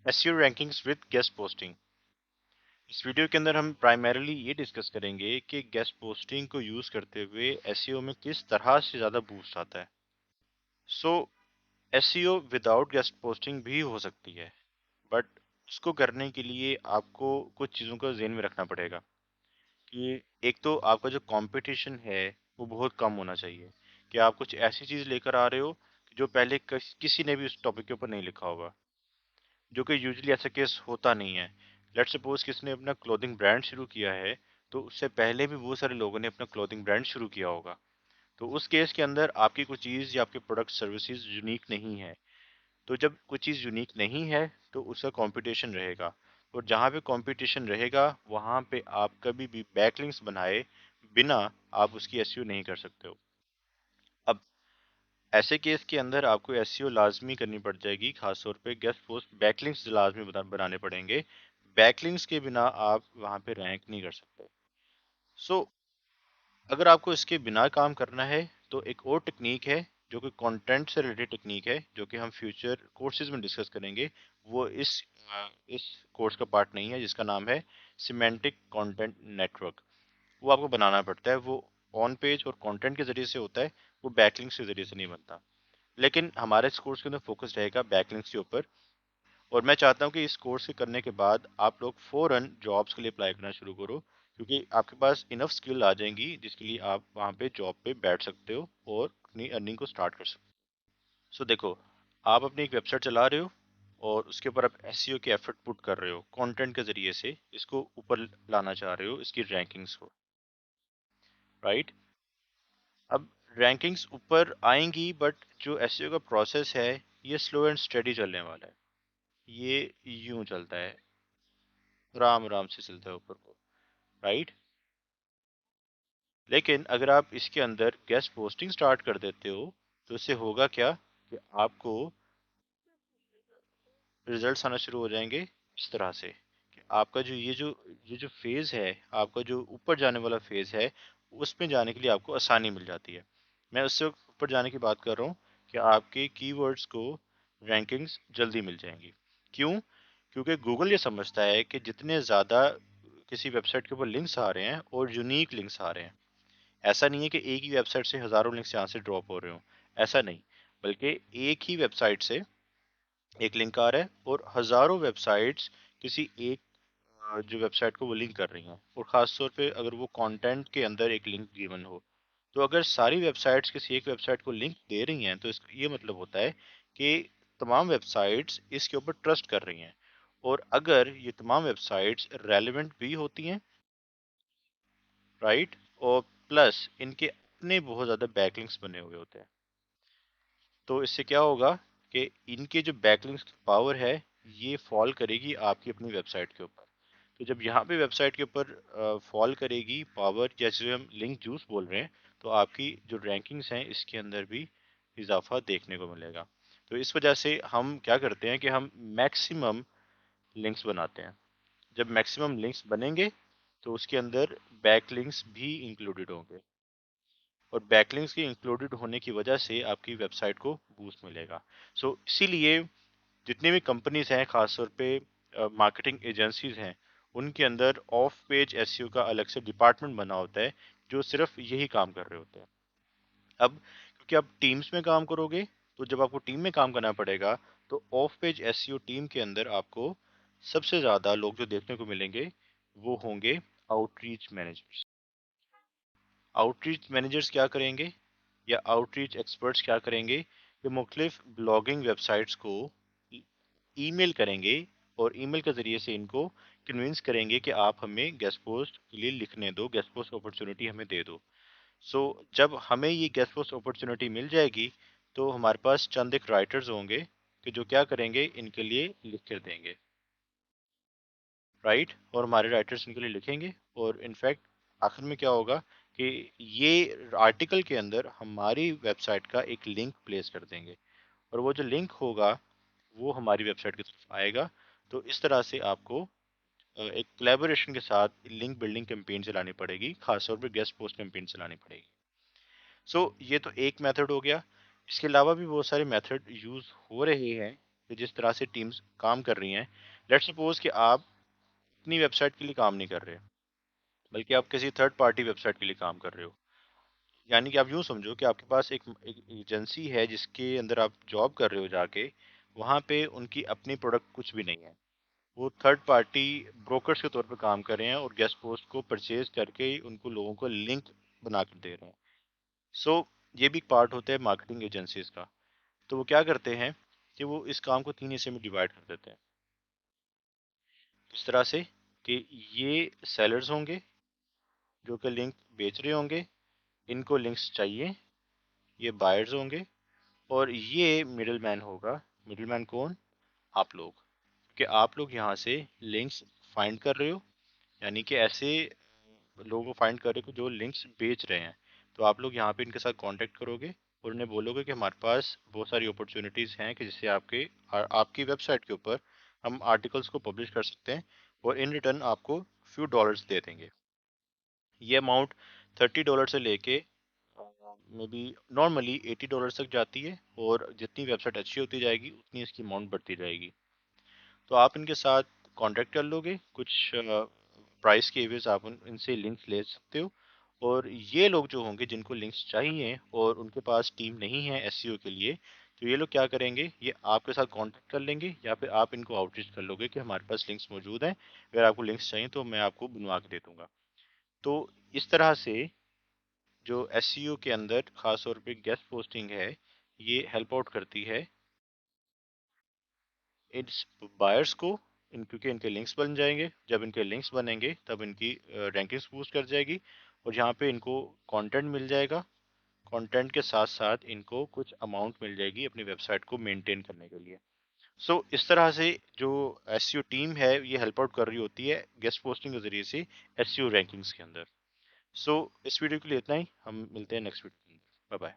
SEO rankings with guest posting. इस video के अंदर हम प्राइमरीली ये डिस्कस करेंगे कि गेस्ट पोस्टिंग को यूज करते हुए एसईओ में किस तरह से ज्यादा बूस्ट आता है। सो एसईओ विदाउट गेस्ट पोस्टिंग भी हो सकती है, बट उसको करने के लिए आपको कुछ चीज़ों को ध्यान में रखना पड़ेगा कि एक तो आपका जो कंपटीशन है वो बहुत कम होना चाहिए, कि आप कुछ ऐसी चीज़ लेकर आ रहे हो जो पहले किसी ने भी उस टॉपिक के ऊपर नहीं लिखा होगा, जो कि यूजुअली ऐसा केस होता नहीं है। लेट्स सपोज किसी ने अपना क्लोथिंग ब्रांड शुरू किया है, तो उससे पहले भी बहुत सारे लोगों ने अपना क्लोथिंग ब्रांड शुरू किया होगा। तो उस केस के अंदर आपकी कोई चीज़ या आपके प्रोडक्ट सर्विसेज यूनिक नहीं है। तो जब कोई चीज़ यूनिक नहीं है तो उसका कंपटीशन रहेगा, और जहाँ पे कंपटीशन रहेगा वहाँ पे आप कभी भी बैकलिंक्स बनाए बिना आप उसकी एसईओ नहीं कर सकते हो। अब ऐसे केस के अंदर आपको एसईओ लाजमी करनी पड़ जाएगी, खासतौर पे गेस्ट पोस्ट बैकलिंक्स लाजमी बनाने पड़ेंगे। बैकलिंक्स के बिना आप वहाँ पे रैंक नहीं कर सकते। सो अगर आपको इसके बिना काम करना है तो एक और टेक्निक है जो कि कंटेंट से रिलेटेड टेक्निक है, जो कि हम फ्यूचर कोर्सेज में डिस्कस करेंगे। वो इस कोर्स का पार्ट नहीं है, जिसका नाम है सिमेंटिक कंटेंट नेटवर्क। वो आपको बनाना पड़ता है, वो ऑन पेज और कंटेंट के जरिए से होता है, वो बैकलिंक्स के जरिए से नहीं बनता। लेकिन हमारे इस कोर्स के अंदर फोकस रहेगा बैकलिंक्स के ऊपर, और मैं चाहता हूँ कि इस कोर्स के करने के बाद आप लोग फौरन जॉब्स के लिए अप्लाई करना शुरू करो, क्योंकि आपके पास इनफ स्किल आ जाएंगी जिसके लिए आप वहाँ पे जॉब पे बैठ सकते हो और अपनी अर्निंग को स्टार्ट कर सकते हो। सो देखो, आप अपनी एक वेबसाइट चला रहे हो और उसके ऊपर आप एसईओ की एफर्ट पुट कर रहे हो, कंटेंट के जरिए से इसको ऊपर लाना चाह रहे हो, इसकी रैंकिंग्स को, राइट। अब रैंकिंग्स ऊपर आएंगी, बट जो एसईओ का प्रोसेस है ये स्लो एंड स्टेडी चलने वाला है। ये यूं चलता है, राम राम से चलता है ऊपर को, राइट। लेकिन अगर आप इसके अंदर गेस्ट पोस्टिंग स्टार्ट कर देते हो तो इससे होगा क्या कि आपको रिजल्ट्स आना शुरू हो जाएंगे इस तरह से कि आपका जो ये जो फेज है, आपका जो ऊपर जाने वाला फेज है, उसमें जाने के लिए आपको आसानी मिल जाती है। मैं उससे ऊपर जाने की बात कर रहा हूँ कि आपके कीवर्ड्स को रैंकिंग्स जल्दी मिल जाएंगी। क्यों? क्योंकि गूगल ये समझता है कि जितने ज़्यादा किसी वेबसाइट के ऊपर लिंक्स आ रहे हैं और यूनिक लिंक्स आ रहे हैं, ऐसा नहीं है कि एक ही वेबसाइट से हजारों लिंक्स यहाँ से ड्रॉप हो रहे हो, ऐसा नहीं, बल्कि एक ही वेबसाइट से एक लिंक आ रहा है और हजारों वेबसाइट्स किसी एक जो वेबसाइट को वो लिंक कर रही हैं, और खास तौर पे अगर वो कंटेंट के अंदर एक लिंक गिवन हो। तो अगर सारी वेबसाइट्स किसी एक वेबसाइट को लिंक दे रही हैं तो इसका ये मतलब होता है कि तमाम वेबसाइट्स इसके ऊपर ट्रस्ट कर रही हैं, और अगर ये तमाम वेबसाइट्स रेलेवेंट भी होती हैं, राइट, और प्लस इनके अपने बहुत ज़्यादा बैकलिंक्स बने हुए होते हैं, तो इससे क्या होगा कि इनके जो बैकलिंक्स की पावर है ये फॉल करेगी आपकी अपनी वेबसाइट के ऊपर। तो जब यहाँ पे वेबसाइट के ऊपर फॉल करेगी पावर, जैसे हम लिंक जूस बोल रहे हैं, तो आपकी जो रैंकिंग्स हैं इसके अंदर भी इजाफा देखने को मिलेगा। तो इस वजह से हम क्या करते हैं कि हम मैक्सिमम लिंक्स बनाते हैं। जब मैक्सिमम लिंक्स बनेंगे तो उसके अंदर बैकलिंक्स भी इंक्लूडेड होंगे, और बैकलिंक्स के इंक्लूडेड होने की वजह से आपकी वेबसाइट को बूस्ट मिलेगा। इसीलिए जितनी भी कंपनीज हैं, खासतौर पे मार्केटिंग एजेंसीज हैं, उनके अंदर ऑफ पेज एसईओ का अलग से डिपार्टमेंट बना होता है जो सिर्फ यही काम कर रहे होते हैं। अब क्योंकि आप टीम्स में काम करोगे, तो जब आपको टीम में काम करना पड़ेगा तो ऑफ पेज एसईओ टीम के अंदर आपको सबसे ज्यादा लोग जो देखने को मिलेंगे वो होंगे आउटरीच मैनेजर्स। आउटरीच मैनेजर्स क्या करेंगे, या आउटरीच एक्सपर्ट्स क्या करेंगे, ये मुख्तलिफ ब्लॉगिंग वेबसाइट्स को ईमेल करेंगे, और ईमेल के जरिए से इनको कन्विंस करेंगे कि आप हमें गेस्ट पोस्ट के लिए लिखने दो, गेस्ट पोस्ट अपॉर्चुनिटी हमें दे दो। जब हमें ये गेस्ट पोस्ट अपॉर्चुनिटी मिल जाएगी तो हमारे पास चंद एक राइटर्स होंगे कि जो क्या करेंगे, इनके लिए लिख कर देंगे, राइट। और हमारे राइटर्स इनके लिए लिखेंगे, और इनफैक्ट आखिर में क्या होगा कि ये आर्टिकल के अंदर हमारी वेबसाइट का एक लिंक प्लेस कर देंगे, और वो जो लिंक होगा वो हमारी वेबसाइट की तरफ आएगा। तो इस तरह से आपको एक कोलैबोरेशन के साथ लिंक बिल्डिंग कैंपेन चलानी पड़ेगी, खासतौर पर गेस्ट पोस्ट कैंपेन चलानी पड़ेगी। ये तो एक मेथड हो गया। इसके अलावा भी बहुत सारे मेथड यूज हो रहे हैं कि जिस तरह से टीम्स काम कर रही हैं, लेट्स सपोज कि आप अपनी वेबसाइट के लिए काम नहीं कर रहे, बल्कि आप किसी थर्ड पार्टी वेबसाइट के लिए काम कर रहे हो। यानी कि आप यूँ समझो कि आपके पास एक एजेंसी है जिसके अंदर आप जॉब कर रहे हो जाके, वहाँ पे उनकी अपनी प्रोडक्ट कुछ भी नहीं है। वो थर्ड पार्टी ब्रोकर्स के तौर पे काम कर रहे हैं और गेस्ट पोस्ट को परचेज करके उनको लोगों को लिंक बना कर दे रहे हैं। सो ये भी पार्ट होता है मार्केटिंग एजेंसीज का। तो वो क्या करते हैं कि वो इस काम को 3 हिस्से में डिवाइड कर देते हैं। इस तरह से कि ये सेलर्स होंगे जो कि लिंक बेच रहे होंगे, इनको लिंक्स चाहिए, ये बायर्स होंगे, और ये मिडिल मैन होगा। मिडिल मैन कौन? आप लोग। कि आप लोग यहाँ से लिंक्स फाइंड कर रहे हो, यानी कि ऐसे लोगों को फाइंड कर रहे हो जो लिंक्स बेच रहे हैं। तो आप लोग यहाँ पे इनके साथ कांटेक्ट करोगे और उन्हें बोलोगे कि हमारे पास बहुत सारी अपॉर्चुनिटीज़ हैं कि जिससे आपकी वेबसाइट के ऊपर हम आर्टिकल्स को पब्लिश कर सकते हैं और इन रिटर्न आपको फ्यू डॉलर्स दे देंगे। ये अमाउंट $30 से लेके मे बी नॉर्मली $80 तक जाती है, और जितनी वेबसाइट अच्छी होती जाएगी उतनी इसकी अमाउंट बढ़ती जाएगी। तो आप इनके साथ कांटेक्ट कर लोगे, कुछ प्राइस के एवज आप इनसे लिंक्स ले सकते हो। और ये लोग जो होंगे जिनको लिंक्स चाहिए और उनके पास टीम नहीं है एसईओ के लिए, तो ये लोग क्या करेंगे, ये आपके साथ कांटेक्ट कर लेंगे या फिर आप इनको आउटरीच कर लोगे कि हमारे पास लिंक्स मौजूद हैं, अगर आपको लिंक्स चाहिए तो मैं आपको बनवा के दे दूंगा। तो इस तरह से जो एसईओ के अंदर खास तौर पे गेस्ट पोस्टिंग है, ये हेल्प आउट करती है इस बायर्स को। क्योंकि इनके लिंक्स बन जाएंगे, जब इनके लिंक्स बनेंगे तब इनकी रैंकिंग्स बूस्ट कर जाएगी, और यहाँ पे इनको कंटेंट मिल जाएगा। कंटेंट के साथ साथ इनको कुछ अमाउंट मिल जाएगी अपनी वेबसाइट को मेंटेन करने के लिए। सो इस तरह से जो एसईओ टीम है ये हेल्प आउट कर रही होती है गेस्ट पोस्टिंग के जरिए से एसईओ रैंकिंग्स के अंदर। सो इस वीडियो के लिए इतना ही, हम मिलते हैं नेक्स्ट वीडियो। Bye bye.